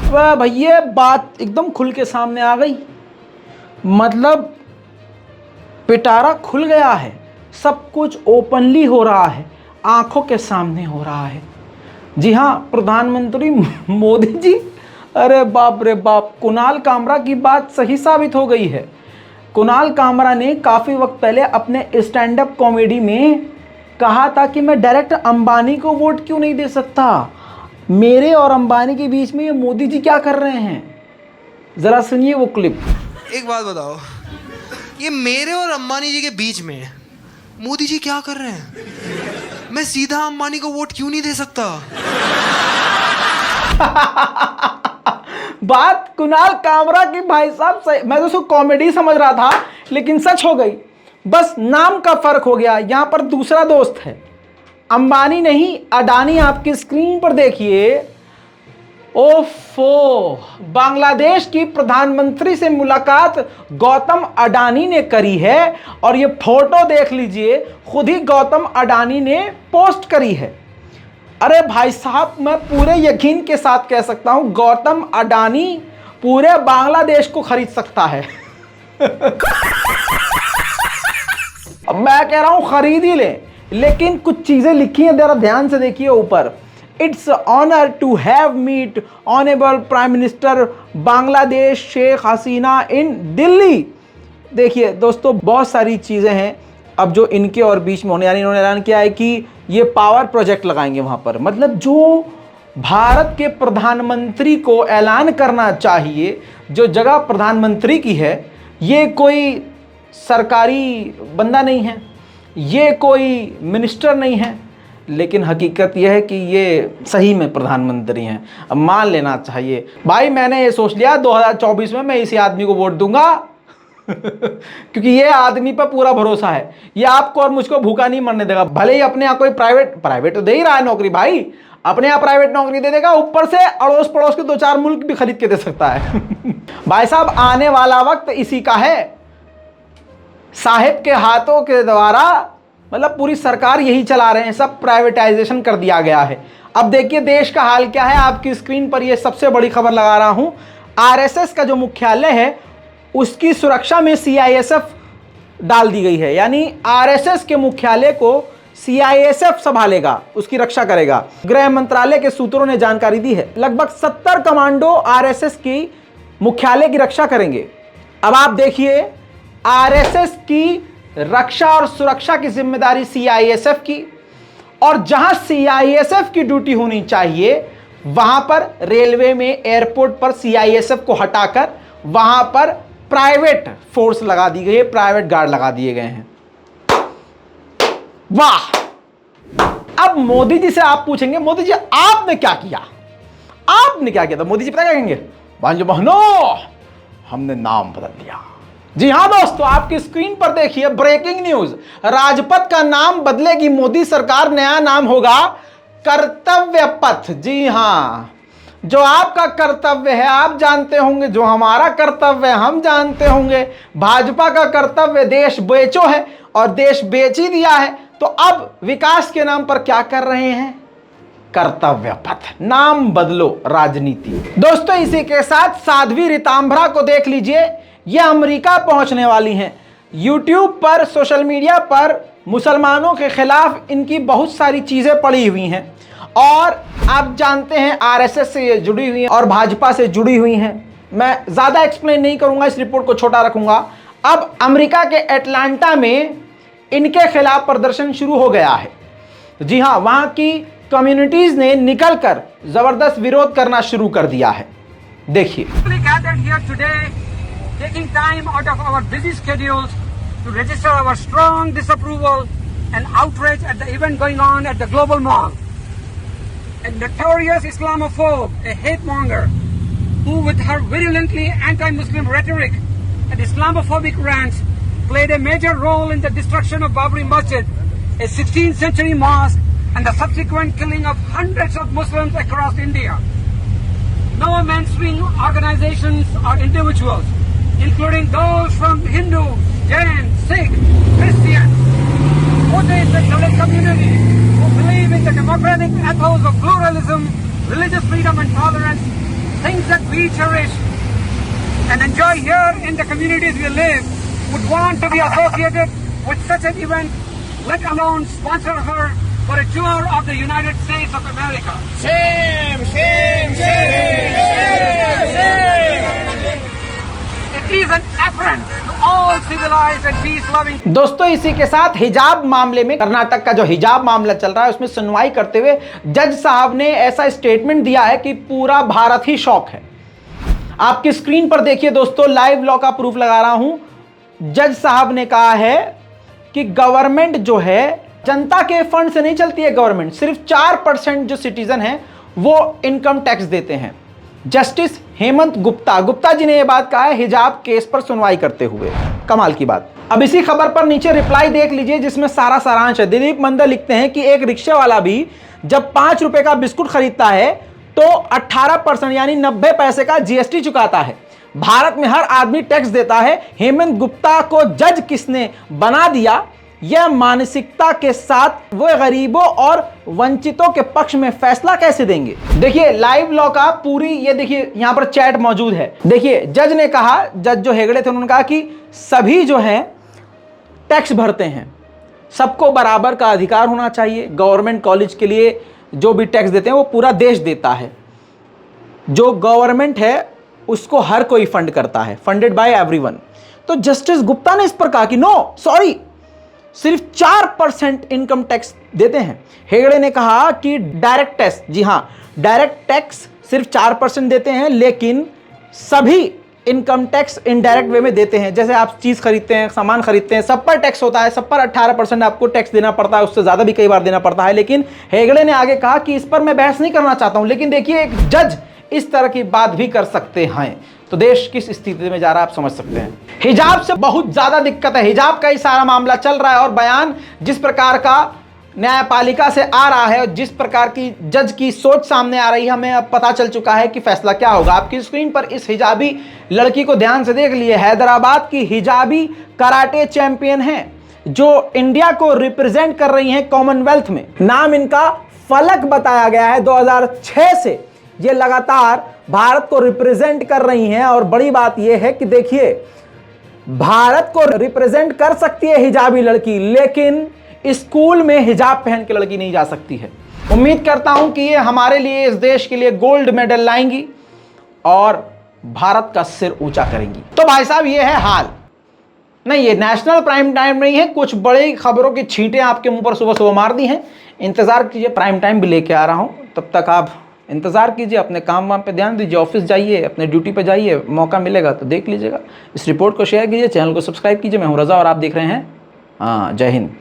वाह भैया, बात एकदम खुल के सामने आ गई। मतलब पिटारा खुल गया है, सब कुछ ओपनली हो रहा है, आंखों के सामने हो रहा है। जी हाँ, प्रधानमंत्री मोदी जी, अरे बाप रे बाप, कुणाल कामरा की बात सही साबित हो गई है। कुणाल कामरा ने काफ़ी वक्त पहले अपने स्टैंड अप कॉमेडी में कहा था कि मैं डायरेक्ट अंबानी को वोट क्यों नहीं दे सकता, मेरे और अंबानी के बीच में ये मोदी जी क्या कर रहे हैं। ज़रा सुनिए वो क्लिप। एक बात बताओ, ये मेरे और अंबानी जी के बीच में मोदी जी क्या कर रहे हैं? मैं सीधा अंबानी को वोट क्यों नहीं दे सकता? बात कुणाल कामरा की भाई साहब सही, मैं तो उसको कॉमेडी समझ रहा था लेकिन सच हो गई। बस नाम का फर्क हो गया। यहां पर दूसरा दोस्त है, अंबानी नहीं अडानी। आपकी स्क्रीन पर देखिए। ओफो, बांग्लादेश की प्रधानमंत्री से मुलाकात गौतम अडानी ने करी है और ये फोटो देख लीजिए, खुद ही गौतम अडानी ने पोस्ट करी है। अरे भाई साहब, मैं पूरे यकीन के साथ कह सकता हूं गौतम अडानी पूरे बांग्लादेश को खरीद सकता है। अब मैं कह रहा हूं खरीद ही ले, लेकिन कुछ चीजें लिखी हैं, जरा ध्यान से देखिए ऊपर। It's honour to have meet honourable prime minister Bangladesh Sheikh Hasina in Delhi. देखिए दोस्तों, बहुत सारी चीज़ें हैं अब जो इनके और बीच में होने, यानी इन्होंने ऐलान किया है कि ये पावर प्रोजेक्ट लगाएंगे वहाँ पर। मतलब जो भारत के प्रधानमंत्री को ऐलान करना चाहिए, जो जगह प्रधानमंत्री की है, ये कोई सरकारी बंदा नहीं है, ये कोई मिनिस्टर नहीं है, लेकिन हकीकत यह है कि ये सही में प्रधानमंत्री हैं। अब मान लेना चाहिए। भाई मैंने ये सोच लिया 2024 में मैं इसी आदमी को वोट दूंगा क्योंकि ये आदमी पर पूरा भरोसा है। ये आपको और मुझको भूखा नहीं मरने देगा। भले ही अपने यहाँ कोई प्राइवेट तो दे ही रहा है नौकरी, भाई अपने यहाँ प्राइवेट नौकरी दे देगा, ऊपर से अड़ोस पड़ोस के 2-4 मुल्क भी खरीद के दे सकता है। भाई साहब, आने वाला वक्त इसी का है। साहिब के हाथों के द्वारा मतलब पूरी सरकार यही चला रहे हैं, सब प्राइवेटाइजेशन कर दिया गया है। अब देखिए देश का हाल क्या है। आपकी स्क्रीन पर ये सबसे बड़ी खबर लगा रहा हूं। आरएसएस का जो मुख्यालय है उसकी सुरक्षा में सीआईएसएफ डाल दी गई है, यानी आरएसएस के मुख्यालय को सीआईएसएफ संभालेगा, उसकी रक्षा करेगा। गृह मंत्रालय के सूत्रों ने जानकारी दी है लगभग 70 कमांडो आरएसएस की मुख्यालय की रक्षा करेंगे। अब आप देखिए, आरएसएस की रक्षा और सुरक्षा की जिम्मेदारी सीआईएसएफ की, और जहां सीआईएसएफ की ड्यूटी होनी चाहिए वहां पर रेलवे में, एयरपोर्ट पर सीआईएसएफ को हटाकर वहां पर प्राइवेट फोर्स लगा दी गई है, प्राइवेट गार्ड लगा दिए गए हैं। वाह! अब मोदी जी से आप पूछेंगे, मोदी जी आपने क्या किया, आपने क्या किया? तो मोदी जी पता क्या कहेंगे? भांजो बहनों, हमने नाम बदल दिया। जी हां दोस्तों, आपकी स्क्रीन पर देखिए ब्रेकिंग न्यूज। राजपथ का नाम बदलेगी मोदी सरकार, नया नाम होगा कर्तव्य पथ। जी हां, जो आपका कर्तव्य है आप जानते होंगे, जो हमारा कर्तव्य है हम जानते होंगे। भाजपा का कर्तव्य देश बेचो है और देश बेच ही दिया है, तो अब विकास के नाम पर क्या कर रहे हैं? कर्तव्य पथ। नाम बदलो, राजनीति। दोस्तों इसी के साथ साध्वी ऋतांभरा को देख लीजिए, ये अमेरिका पहुंचने वाली हैं। यूट्यूब पर, सोशल मीडिया पर मुसलमानों के खिलाफ इनकी बहुत सारी चीजें पड़ी हुई हैं और आप जानते हैं आरएसएस से ये जुड़ी हुई हैं और भाजपा से जुड़ी हुई हैं। मैं ज्यादा एक्सप्लेन नहीं करूंगा, इस रिपोर्ट को छोटा रखूंगा। अब अमेरिका के एटलांटा में इनके खिलाफ प्रदर्शन शुरू हो गया है। जी हां, वहां की कम्युनिटीज ने निकलकर जबरदस्त विरोध करना शुरू कर दिया है। देखिए, taking time out of our busy schedules to register our strong disapproval and outrage at the event going on at the Global Mall. A notorious Islamophobe, a hate monger, who with her virulently anti-Muslim rhetoric and Islamophobic rants played a major role in the destruction of Babri Masjid, a 16th century mosque, and the subsequent killing of hundreds of Muslims across India. No mainstream organizations or individuals, including those from Hindu, Jain, Sikh, Christian, Buddhist and Dalit community who believe in the democratic ethos of pluralism, religious freedom and tolerance, things that we cherish and enjoy here in the communities we live would want to be associated with such an event, let alone sponsor her for a tour of the United States of America. Shame, shame, shame, shame, shame. It is an affront to all civilized and peace-loving. दोस्तों इसी के साथ हिजाब मामले में कर्नाटक का जो हिजाब मामला चल रहा है उसमें सुनवाई करते हुए जज साहब ने ऐसा स्टेटमेंट दिया है कि पूरा भारत ही शॉक है। आपकी स्क्रीन पर देखिए दोस्तों, लाइव लॉ का प्रूफ लगा रहा हूं। जज साहब ने कहा है कि गवर्नमेंट जो है जनता के फंड से नहीं चलती है, गवर्नमेंट सिर्फ 4% जो सिटीजन हैं वो इनकम टैक्स देते हैं। जस्टिस हेमंत गुप्ता जी ने यह बात कहा है हिजाब केस पर सुनवाई करते हुए। कमाल की बात। अब इसी खबर पर नीचे रिप्लाई देख लीजिए जिसमें सारा सारांश है। दिलीप मंदर लिखते हैं कि एक रिक्शा वाला भी जब 5 रुपए का बिस्कुट खरीदता है तो 18% यानी 90 पैसे का जीएसटी चुकाता है। भारत में हर आदमी टैक्स देता है। हेमंत गुप्ता को जज किसने बना दिया, यह मानसिकता के साथ वो गरीबों और वंचितों के पक्ष में फैसला कैसे देंगे। देखिए लाइव लॉ का पूरी, ये देखिए यहां पर चैट मौजूद है। देखिए जज ने कहा, जज जो हेगड़े थे उन्होंने कहा कि सभी जो हैं टैक्स भरते हैं, सबको बराबर का अधिकार होना चाहिए। गवर्नमेंट कॉलेज के लिए जो भी टैक्स देते हैं वो पूरा देश देता है। जो गवर्नमेंट है उसको हर कोई फंड करता है, फंडेड बाय एवरीवन। तो जस्टिस गुप्ता ने इस पर कहा कि नो सॉरी, सिर्फ 4% इनकम टैक्स देते हैं। हेगड़े ने कहा कि डायरेक्ट टैक्स, जी हां डायरेक्ट टैक्स सिर्फ 4% देते हैं, लेकिन सभी इनकम टैक्स इनडायरेक्ट वे में देते हैं। जैसे आप चीज खरीदते हैं, सामान खरीदते हैं, सब पर टैक्स होता है, सब पर 18% आपको टैक्स देना पड़ता है, उससे ज्यादा भी कई बार देना पड़ता है। लेकिन हेगड़े ने आगे कहा कि इस पर मैं बहस नहीं करना चाहता हूं, लेकिन देखिए एक जज इस तरह की बात भी कर सकते हैं तो देश किस स्थिति में जा रहा है आप समझ सकते हैं। हिजाब से बहुत ज्यादा दिक्कत है। हिजाब का ही सारा मामला चल रहा है और बयान जिस प्रकार का न्यायपालिका से आ रहा है और जिस प्रकार की जज की सोच सामने आ रही है, हमें अब पता चल चुका है कि फैसला क्या होगा। आपकी स्क्रीन पर इस हिजाबी लड़की को ध्यान से देख लिए। हैदराबाद की हिजाबी कराटे चैंपियन है जो इंडिया को रिप्रेजेंट कर रही हैं कॉमनवेल्थ में। नाम इनका फलक बताया गया है। 2006 से ये लगातार भारत को रिप्रेजेंट कर रही हैं और बड़ी बात यह है कि देखिए भारत को रिप्रेजेंट कर सकती है हिजाबी लड़की, लेकिन स्कूल में हिजाब पहन के लड़की नहीं जा सकती है। उम्मीद करता हूं कि ये हमारे लिए, इस देश के लिए गोल्ड मेडल लाएंगी और भारत का सिर ऊंचा करेंगी। तो भाई साहब ये है हाल। नहीं, ये नेशनल प्राइम टाइम नहीं है, कुछ बड़ी खबरों की छींटें आपके मुंह पर सुबह सुबह मार दी हैं। इंतजार कीजिए, प्राइम टाइम भी लेके आ रहा हूं, तब तक आप इंतजार कीजिए, अपने काम वाम पे ध्यान दीजिए, ऑफिस जाइए, अपने ड्यूटी पे जाइए, मौका मिलेगा तो देख लीजिएगा। इस रिपोर्ट को शेयर कीजिए, चैनल को सब्सक्राइब कीजिए। मैं हूं रजा और आप देख रहे हैं जय हिंद।